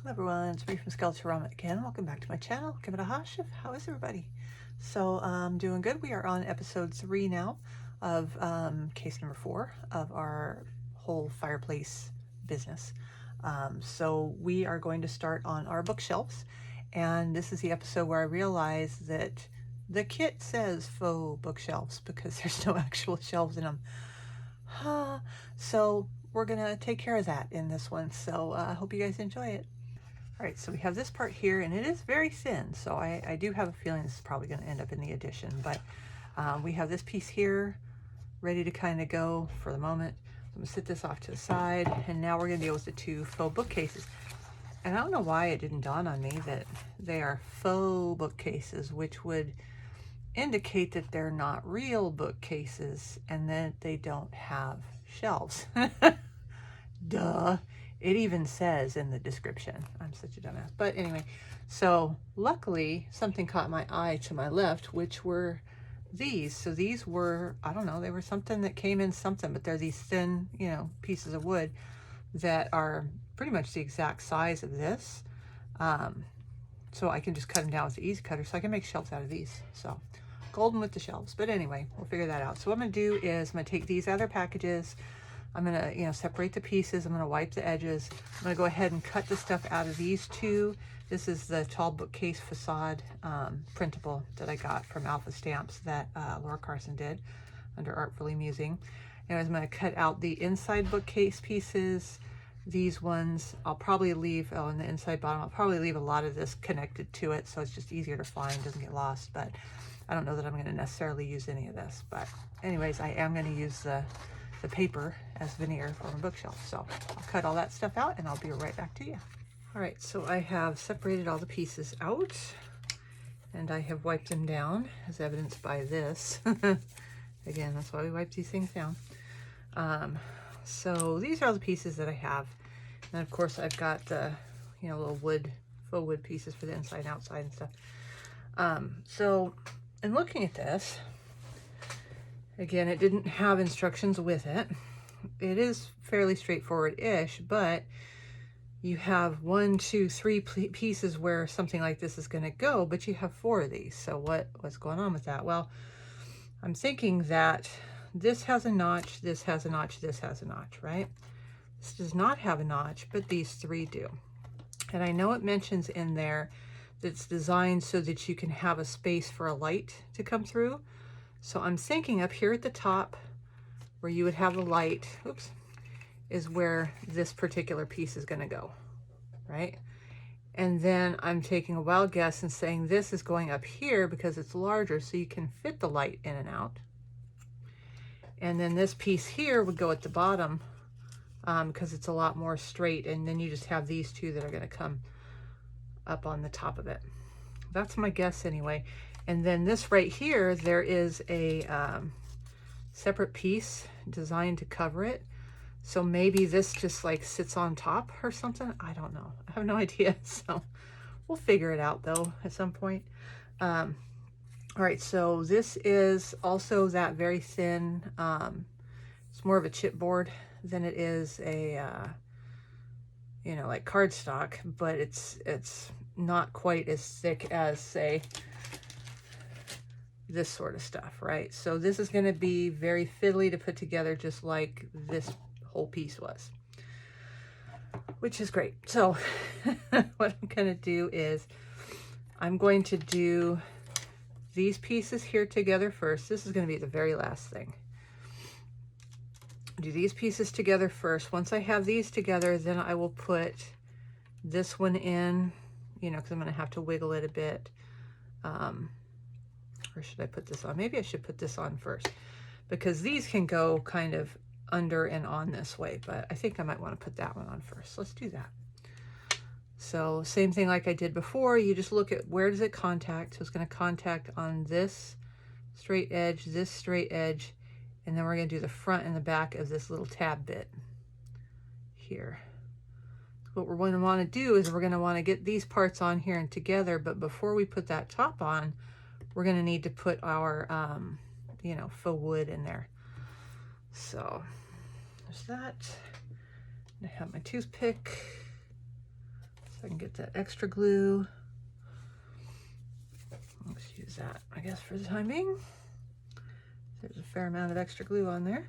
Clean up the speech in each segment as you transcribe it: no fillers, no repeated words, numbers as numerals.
Hello everyone, it's me from Skeletorama again. Welcome back to my channel. Give it a hush. How is everybody? So I'm doing good. We are on episode 3 now of case number 4 of our whole fireplace business. So we are going to start on our bookshelves, and this is the episode where I realized that the kit says faux bookshelves because there's no actual shelves in them. So we're gonna take care of that in this one. So I hope you guys enjoy it. All right, so we have this part here, and it is very thin, so I do have a feeling this is probably going to end up in the addition, but we have this piece here ready to kind of go for the moment. I'm going to sit this off to the side, and now we're going to deal with the 2 faux bookcases. And I don't know why it didn't dawn on me that they are faux bookcases, which would indicate that they're not real bookcases and that they don't have shelves. Duh. It even says in the description. I'm such a dumbass. But anyway, so luckily something caught my eye to my left, which were these. So these were, I don't know, they were something that came in something, but they're these thin, you know, pieces of wood that are pretty much the exact size of this. So I can just cut them down with the easy cutter, so I can make shelves out of these. So golden with the shelves. But anyway, we'll figure that out. So what I'm going to do is I'm going to take these out of their packages. I'm going to, you know, separate the pieces. I'm going to wipe the edges. I'm going to go ahead and cut the stuff out of these 2. This is the tall bookcase facade printable that I got from Alpha Stamps that Laura Carson did under Artfully Musing. Anyways, I'm going to cut out the inside bookcase pieces. These ones I'll probably leave, oh, and the inside bottom, I'll probably leave a lot of this connected to it so it's just easier to find, doesn't get lost. But I don't know that I'm going to necessarily use any of this. But anyways, I am going to use the paper as veneer for my bookshelf. So I'll cut all that stuff out and I'll be right back to you. All right, so I have separated all the pieces out and I have wiped them down as evidenced by this. Again, that's why we wipe these things down. So these are all the pieces that I have. And of course I've got the, you know, little wood, faux wood pieces for the inside and outside and stuff. So in looking at this, again, it didn't have instructions with it. It is fairly straightforward-ish, but you have 1, 2, 3 pieces where something like this is going to go, but you have 4 of these. So what's going on with that? Well, I'm thinking that this has a notch, this has a notch, this has a notch, right? This does not have a notch, but these 3 do. And I know it mentions in there that it's designed so that you can have a space for a light to come through. So I'm thinking up here at the top where you would have the light, oops, is where this particular piece is going to go, right? And then I'm taking a wild guess and saying this is going up here because it's larger so you can fit the light in and out. And then this piece here would go at the bottom because it's a lot more straight, and then you just have these 2 that are going to come up on the top of it. That's my guess anyway. And then this right here, there is a separate piece designed to cover it. So maybe this just like sits on top or something. I don't know. I have no idea. So we'll figure it out though at some point. All right, so this is also that very thin, it's more of a chipboard than it is a, you know, like cardstock, but it's not quite as thick as, say, this sort of stuff, right? So this is going to be very fiddly to put together, just like this whole piece was, which is great. So what I'm going to do is I'm going to do these pieces here together first. This is going to be the very last thing. Do these pieces together first. Once I have these together, then I will put this one in, you know, because I'm going to have to wiggle it a bit. Or should I put this on? Maybe I should put this on first because these can go kind of under and on this way, but I think I might want to put that one on first. Let's do that. So same thing like I did before, you just look at where does it contact. So it's going to contact on this straight edge, this straight edge, and then we're going to do the front and the back of this little tab bit here. What we're going to want to do is we're going to want to get these parts on here and together, but before we put that top on, we're going to need to put our, you know, faux wood in there. So there's that. I have my toothpick. if I can get that extra glue. Let's use that, I guess, for the time being. There's a fair amount of extra glue on there.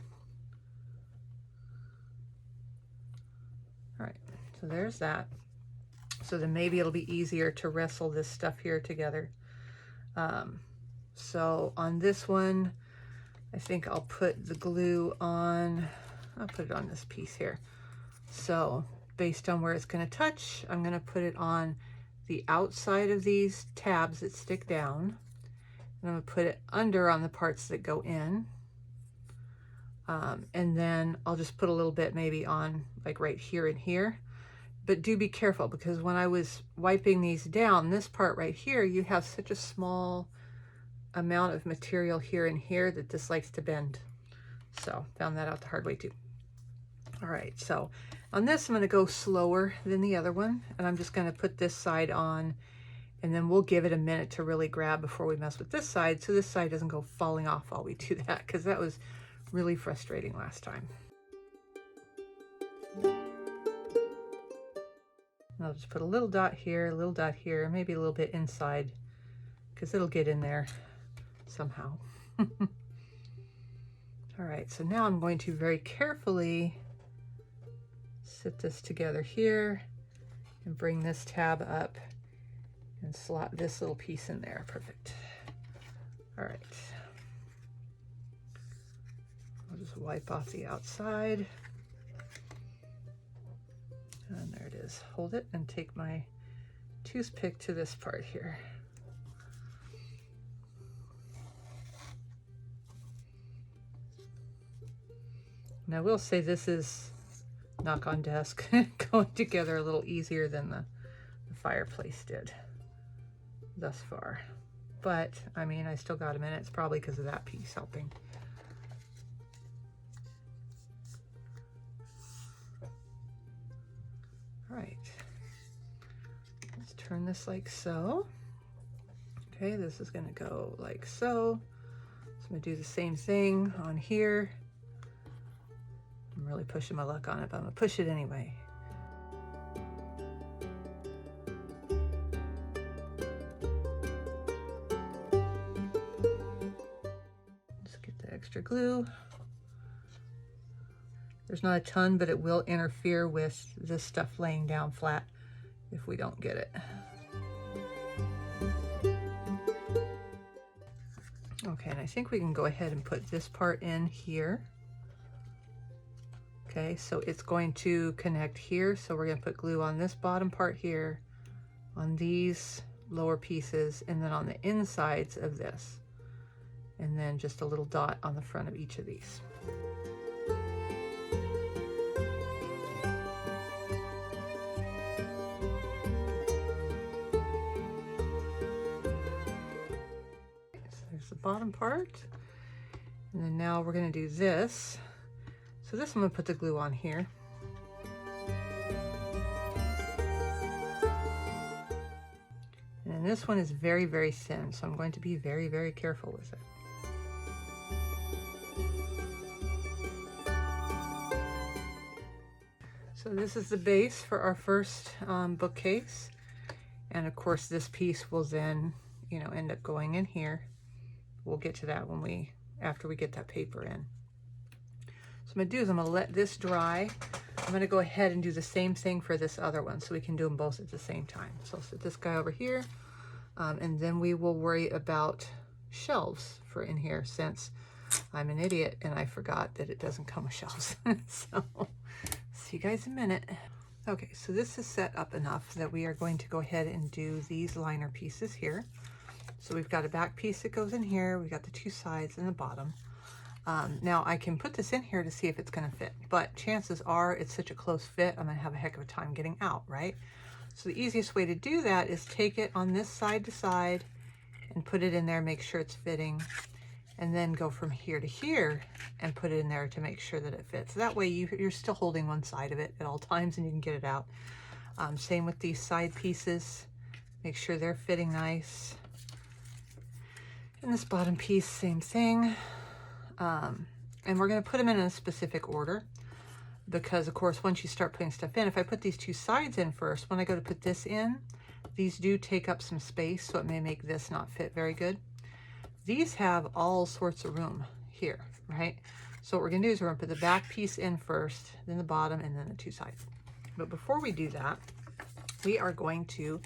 All right, so there's that. So then maybe it'll be easier to wrestle this stuff here together. So on this one, I think I'll put the glue on, I'll put it on this piece here. So based on where it's going to touch, I'm going to put it on the outside of these tabs that stick down. And I'm going to put it under on the parts that go in. And then I'll just put a little bit maybe on like right here and here. But do be careful, because when I was wiping these down, this part right here, you have such a small amount of material here and here that this likes to bend. So found that out the hard way too. All right, so on this, I'm going to go slower than the other one, and I'm just going to put this side on, and then we'll give it a minute to really grab before we mess with this side, so this side doesn't go falling off while we do that, because that was really frustrating last time. I'll just put a little dot here, a little dot here, maybe a little bit inside, because it'll get in there somehow. All right, so now I'm going to very carefully sit this together here and bring this tab up and slot this little piece in there. Perfect. All right. I'll just wipe off the outside. And there it is. Hold it and take my toothpick to this part here. And I will say this is knock on desk going together a little easier than the fireplace did thus far. But I mean, I still got a minute. It's probably because of that piece helping. All right, let's turn this like so. Okay, this is going to go like so. So I'm going to do the same thing on here. I'm really pushing my luck on it, but I'm going to push it anyway. Just get the extra glue. There's not a ton, but it will interfere with this stuff laying down flat if we don't get it. Okay, and I think we can go ahead and put this part in here. Okay, so it's going to connect here. So we're going to put glue on this bottom part here, on these lower pieces, and then on the insides of this. And then just a little dot on the front of each of these. Bottom part, and then now we're going to do this. So this I'm going to put the glue on here. And then this one is very, very thin, so I'm going to be very, very careful with it. So this is the base for our first bookcase, and of course this piece will then, you know, end up going in here. We'll get to that when after we get that paper in. So I'm going to do is I'm going to let this dry. I'm going to go ahead and do the same thing for this other one so we can do them both at the same time. So I'll set this guy over here, and then we will worry about shelves for in here, since I'm an idiot and I forgot that it doesn't come with shelves. So see you guys in a minute. Okay, so this is set up enough that we are going to go ahead and do these liner pieces here. So we've got a back piece that goes in here. We've got the two sides and the bottom. Now I can put this in here to see if it's going to fit, but chances are it's such a close fit, I'm going to have a heck of a time getting out, right? So the easiest way to do that is take it on this side to side and put it in there, make sure it's fitting, and then go from here to here and put it in there to make sure that it fits. That way you're still holding one side of it at all times and you can get it out. Same with these side pieces. Make sure they're fitting nice. And this bottom piece, same thing. And we're going to put them in a specific order. because of course once you start putting stuff in, if I put these two sides in first, when I go to put this in, these do take up some space, so it may make this not fit very good. These have all sorts of room here, right? So what we're gonna do is we're gonna put the back piece in first, then the bottom, and then the two sides. But before we do that, we are going to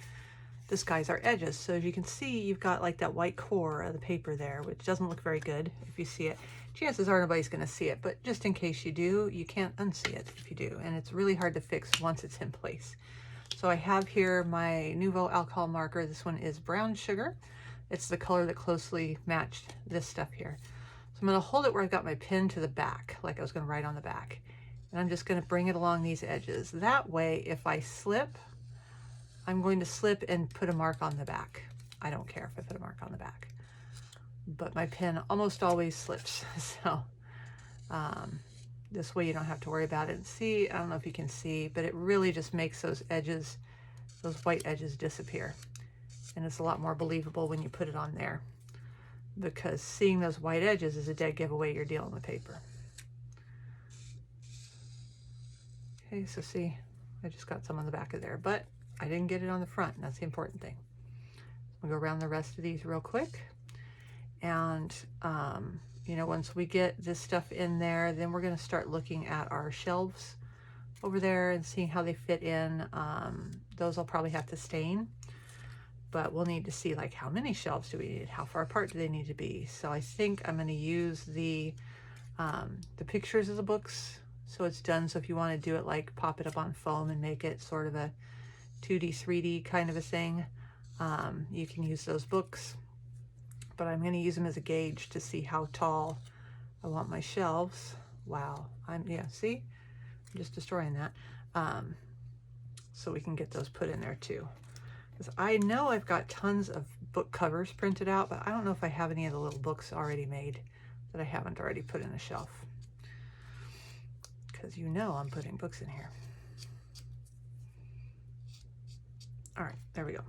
disguise our edges. So as you can see, you've got like that white core of the paper there, which doesn't look very good if you see it. Chances are nobody's gonna see it, but just in case you do, you can't unsee it if you do. And it's really hard to fix once it's in place. So I have here my Nouveau alcohol marker. This one is brown sugar. It's the color that closely matched this stuff here. So I'm gonna hold it where I've got my pen to the back, like I was gonna write on the back. And I'm just gonna bring it along these edges. That way, if I slip, I'm going to slip and put a mark on the back. I don't care if I put a mark on the back, but my pen almost always slips. So this way you don't have to worry about it. See, I don't know if you can see, but it really just makes those edges, those white edges disappear. And it's a lot more believable when you put it on there, because seeing those white edges is a dead giveaway you're dealing with paper. Okay, so see, I just got some on the back of there, but I didn't get it on the front, and that's the important thing. We'll go around the rest of these real quick. And, you know, once we get this stuff in there, then we're gonna start looking at our shelves over there and seeing how they fit in. Those I'll probably have to stain, but we'll need to see like how many shelves do we need, how far apart do they need to be. So I think I'm gonna use the pictures of the books, so it's done. So if you wanna do it like pop it up on foam and make it sort of a 2D, 3D kind of a thing, you can use those books. But I'm going to use them as a gauge to see how tall I want my shelves. Wow, yeah, see? I'm just destroying that. So we can get those put in there too. Because I know I've got tons of book covers printed out, but I don't know if I have any of the little books already made that I haven't already put in a shelf. Because you know I'm putting books in here. All right, there we go.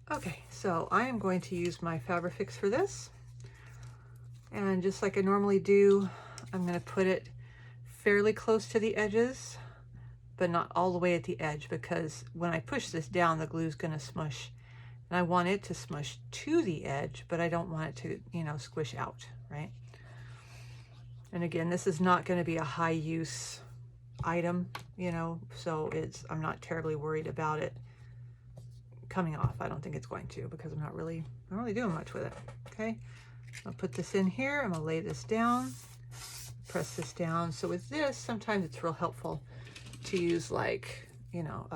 Okay, so I am going to use my Fabrifix for this. And just like I normally do, I'm going to put it fairly close to the edges, but not all the way at the edge, because when I push this down, the glue is going to smush. And I want it to smush to the edge, but I don't want it to, you know, squish out, right? And again, this is not going to be a high use item, you know, so I'm not terribly worried about it coming off. I don't think it's going to, because I'm not really doing much with it. Okay, I'll put this in here. I'm gonna lay this down, press this down. So with this, sometimes it's real helpful to use like, you know,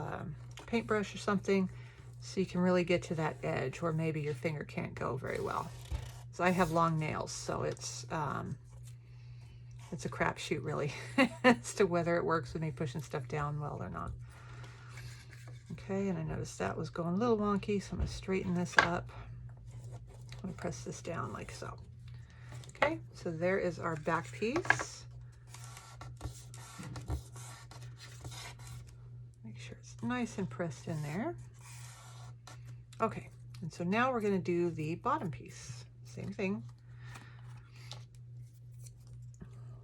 paintbrush or something, so you can really get to that edge where maybe your finger can't go very well. So I have long nails, so it's a crapshoot really as to whether it works with me pushing stuff down well or not. Okay, and I noticed that was going a little wonky, so I'm going to straighten this up. I'm going to press this down like so. Okay, so there is our back piece. Make sure it's nice and pressed in there. Okay, and so now we're going to do the bottom piece. Same thing.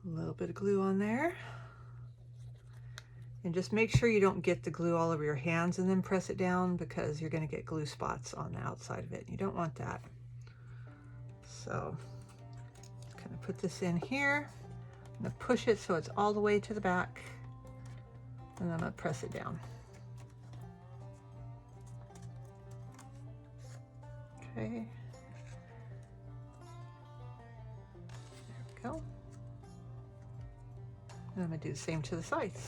A little bit of glue on there. And just make sure you don't get the glue all over your hands and then press it down, because you're going to get glue spots on the outside of it. You don't want that. So kind of put this in here. I'm going to push it so it's all the way to the back, and then I'm going to press it down. Okay. There we go. And I'm going to do the same to the sides.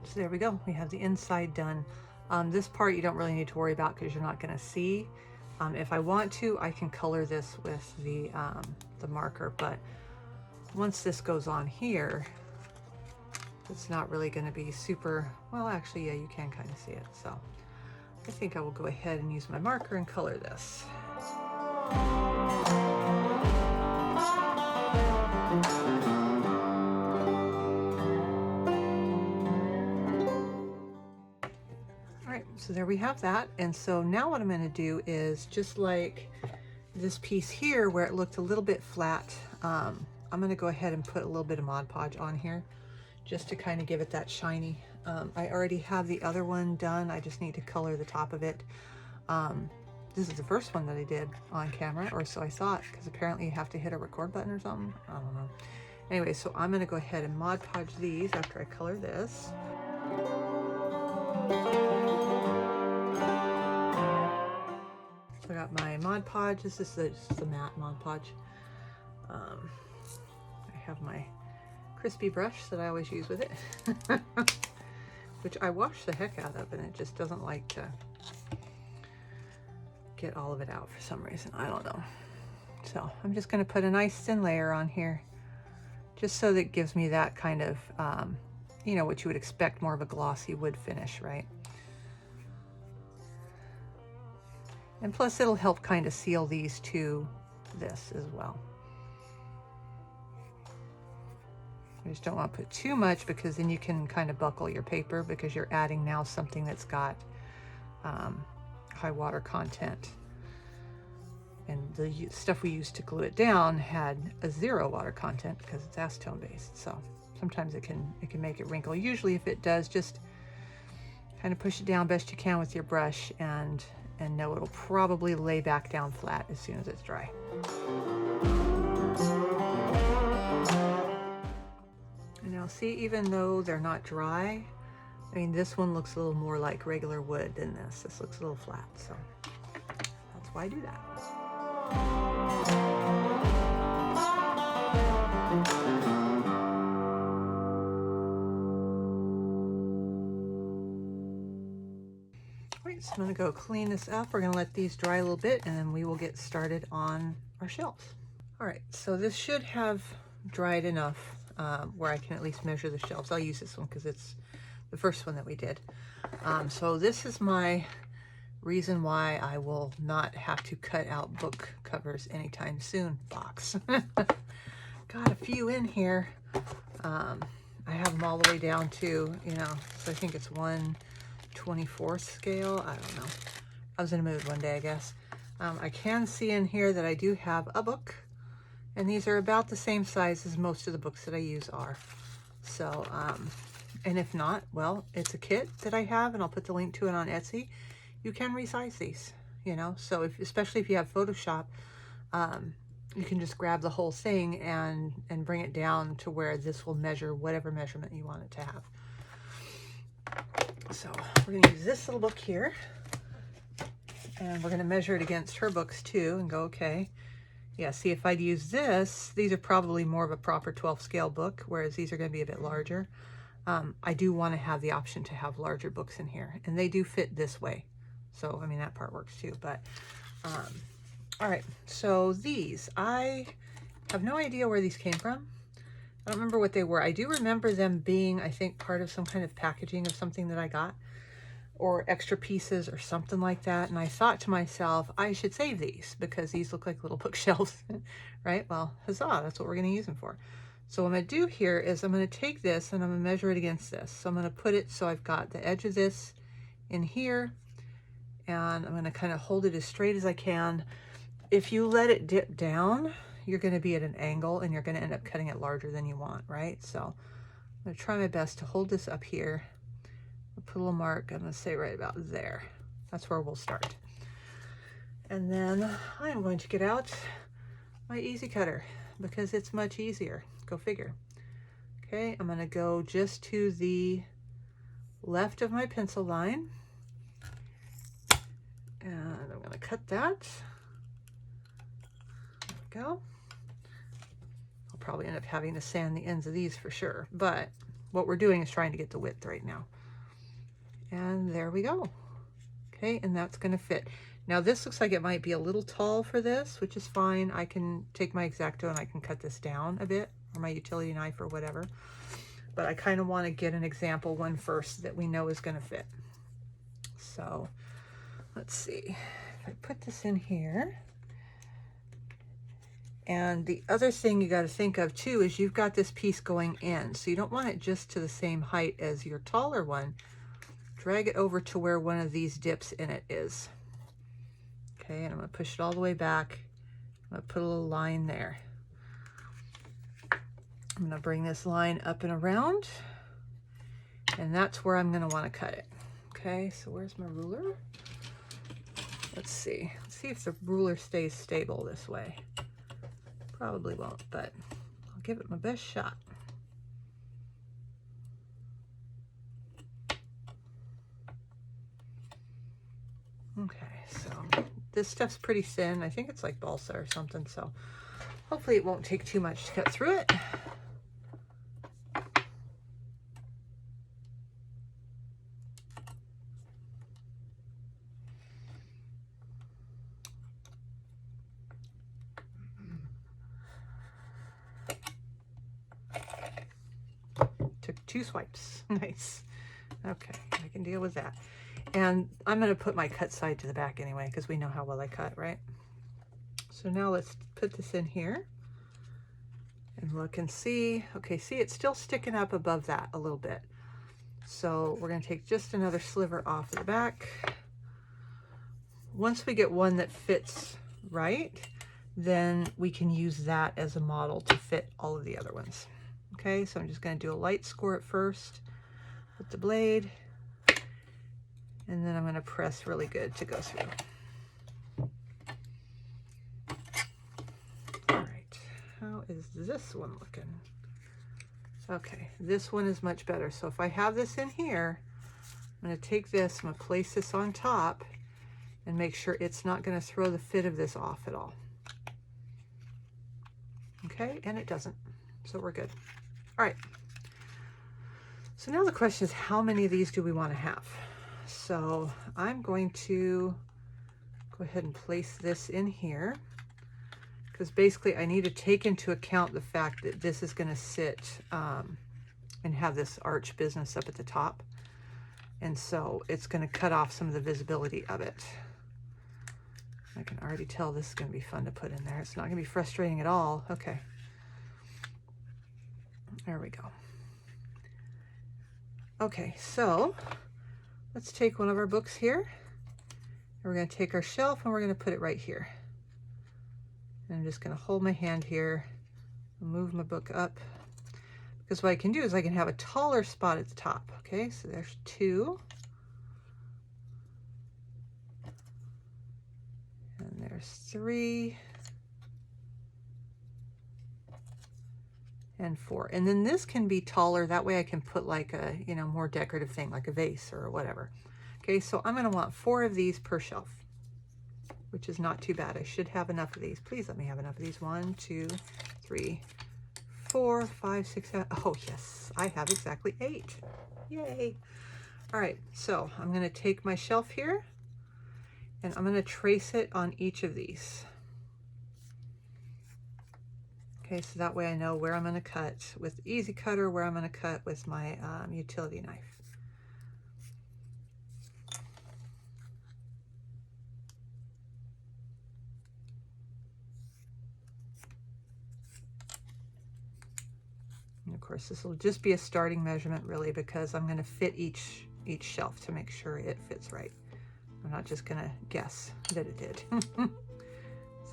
So there we go, we have the inside done. This part you don't really need to worry about because you're not going to see. If I want to, I can color this with the marker, but once this goes on here, it's not really going to be super, well actually yeah, you can kind of see it. So I think I will go ahead and use my marker and color this. Alright, so there we have that. And so now what I'm going to do is, just like this piece here where it looked a little bit flat, I'm going to go ahead and put a little bit of Mod Podge on here just to kind of give it that shiny. I already have the other one done. I just need to color the top of it. This is the first one that I did on camera, or so I thought, because apparently you have to hit a record button or something. I don't know. Anyway, so I'm going to go ahead and Mod Podge these after I color this. So I got my Mod Podge. This is the matte Mod Podge. I have my crispy brush that I always use with it, which I wash the heck out of, and it just doesn't like to get all of it out for some reason. I don't know. So I'm just going to put a nice thin layer on here, just so that it gives me that kind of, you know, what you would expect, more of a glossy wood finish, right? And plus it'll help kind of seal these to this as well. I just don't want to put too much, because then you can kind of buckle your paper, because you're adding now something that's got high water content. And the stuff we used to glue it down had a 0 water content because it's acetone based. So sometimes it can make it wrinkle. Usually if it does, just kind of push it down best you can with your brush, and know it'll probably lay back down flat as soon as it's dry. And now see, even though they're not dry, I mean, this one looks a little more like regular wood than this. This looks a little flat, so that's why I do that. Alright, so I'm going to go clean this up. We're going to let these dry a little bit, and then we will get started on our shelves. Alright, so this should have dried enough where I can at least measure the shelves. I'll use this one because it's the first one that we did. So this is my reason why I will not have to cut out book covers anytime soon box. Got a few in here. I have them all the way down to, you know, so I think it's 1/24 scale. I don't know. I was in a mood one day, I guess. I can see in here that I do have a book, and these are about the same size as most of the books that I use are. So, and if not, well, it's a kit that I have, and I'll put the link to it on Etsy. You can resize these, you know, so especially if you have Photoshop, you can just grab the whole thing and bring it down to where this will measure whatever measurement you want it to have. So we're going to use this little book here, and we're going to measure it against her books too and go, okay, yeah, see, if I'd use this, these are probably more of a proper 12 scale book, whereas these are going to be a bit larger. I do want to have the option to have larger books in here, and they do fit this way. So, I mean, that part works too, but, all right. So these, I have no idea where these came from. I don't remember what they were. I do remember them being, I think, part of some kind of packaging of something that I got, or extra pieces or something like that. And I thought to myself, I should save these because these look like little bookshelves, right? Well, huzzah, that's what we're going to use them for. So what I'm going to do here is I'm going to take this and I'm going to measure it against this. So I'm going to put it so I've got the edge of this in here, and I'm going to kind of hold it as straight as I can. If you let it dip down, you're going to be at an angle and you're going to end up cutting it larger than you want, right? So I'm going to try my best to hold this up here. I'll put a little mark, I'm going to say right about there. That's where we'll start. And then I'm going to get out my easy cutter because it's much easier. Go figure. Okay, I'm going to go just to the left of my pencil line. And I'm going to cut that. There we go. I'll probably end up having to sand the ends of these for sure, but what we're doing is trying to get the width right now. And there we go. Okay, and that's going to fit. Now this looks like it might be a little tall for this, which is fine. I can take my X-Acto and I can cut this down a bit, or my utility knife or whatever. But I kind of want to get an example one first that we know is going to fit. So let's see, if I put this in here. And the other thing you got to think of too is you've got this piece going in, so you don't want it just to the same height as your taller one. Drag it over to where one of these dips in it is. Okay, and I'm going to push it all the way back. I'm going to put a little line there. I'm going to bring this line up and around, and that's where I'm going to want to cut it. Okay, so where's my ruler? Let's see. Let's see if the ruler stays stable this way. Probably won't, but I'll give it my best shot. Okay, so this stuff's pretty thin. I think it's like balsa or something, so hopefully it won't take too much to cut through it. Took 2 swipes. Nice. Okay, I can deal with that. And I'm going to put my cut side to the back anyway, because we know how well I cut, right? So now let's put this in here and look and see. Okay, see, it's still sticking up above that a little bit. So we're going to take just another sliver off the back. Once we get one that fits right, then we can use that as a model to fit all of the other ones. Okay, so I'm just going to do a light score at first with the blade, and then I'm going to press really good to go through. All right, how is this one looking? Okay, this one is much better. So if I have this in here, I'm going to take this, I'm going to place this on top and make sure it's not going to throw the fit of this off at all. Okay, and it doesn't, so we're good. All right, so now the question is, how many of these do we want to have? So I'm going to go ahead and place this in here, because basically I need to take into account the fact that this is going to sit and have this arch business up at the top. And so it's going to cut off some of the visibility of it. I can already tell this is going to be fun to put in there. It's not going to be frustrating at all. Okay. There we go. Okay, so let's take one of our books here. And we're going to take our shelf and we're going to put it right here. And I'm just going to hold my hand here and move my book up. Because what I can do is I can have a taller spot at the top. Okay, so there's 2. And there's 3. And 4. And then this can be taller. That way I can put like a, you know, more decorative thing, like a vase or whatever. Okay, so I'm going to want 4 of these per shelf, which is not too bad. I should have enough of these. Please let me have enough of these. 1, 2, 3, 4, 5, 6, 7. Oh, yes, I have exactly 8. Yay. All right, so I'm going to take my shelf here and I'm going to trace it on each of these. Okay, so that way I know where I'm going to cut with Easy Cutter, where I'm going to cut with my utility knife. And of course, this will just be a starting measurement really, because I'm going to fit each shelf to make sure it fits right. I'm not just going to guess that it did. So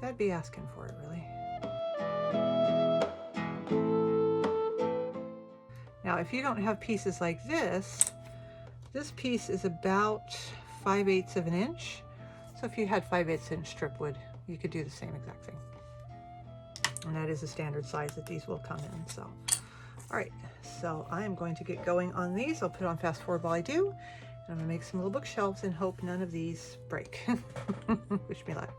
I'd be asking for it really. Now, if you don't have pieces like this piece is about 5/8 of an inch. So if you had 5/8 inch strip wood, you could do the same exact thing. And that is the standard size that these will come in. So, all right, so I am going to get going on these. I'll put it on fast forward while I do. And I'm gonna make some little bookshelves and hope none of these break. Wish me luck.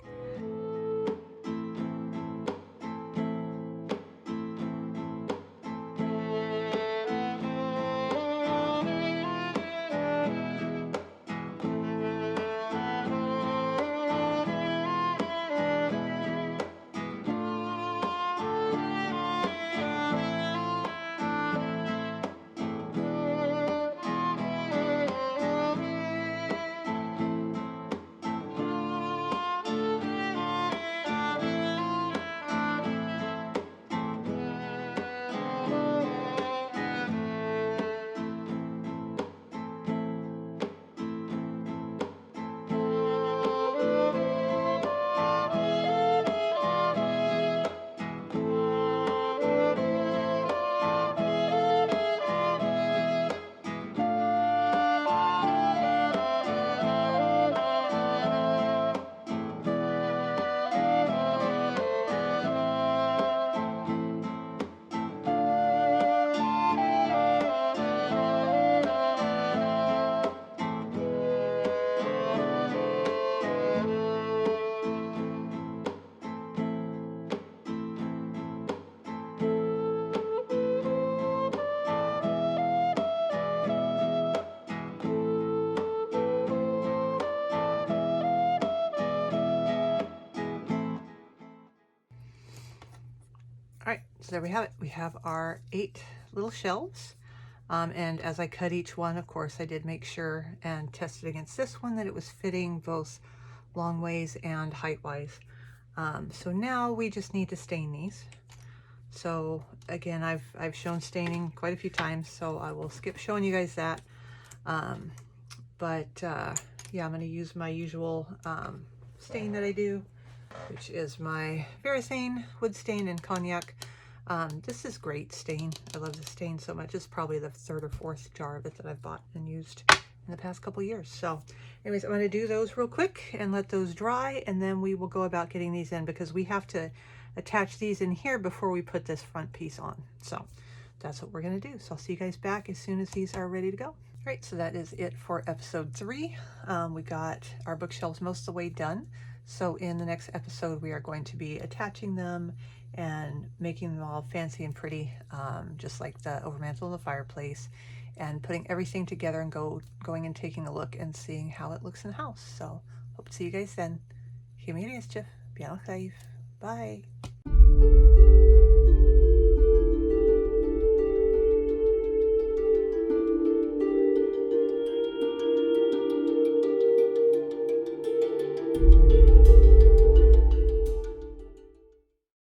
All right, so there we have it. We have our 8 little shelves. And as I cut each one, of course, I did make sure and test it against this one that it was fitting both long ways and height wise. So now we just need to stain these. So again, I've shown staining quite a few times, so I will skip showing you guys that. Yeah, I'm going to use my usual stain that I do, which is my Verisane wood stain and cognac. This is great stain. I love this stain so much. It's probably the 3rd or 4th jar of it that I've bought and used in the past couple years. So anyways, I'm going to do those real quick and let those dry, and then we will go about getting these in, because we have to attach these in here before we put this front piece on. So that's what we're going to do. So I'll see you guys back as soon as these are ready to go. All right, so that is it for episode 3. We got our bookshelves most of the way done. So in the next episode, we are going to be attaching them and making them all fancy and pretty, just like the overmantle and the fireplace, and putting everything together and going and taking a look and seeing how it looks in the house. So hope to see you guys then. Beannachd, beannachd. Bye.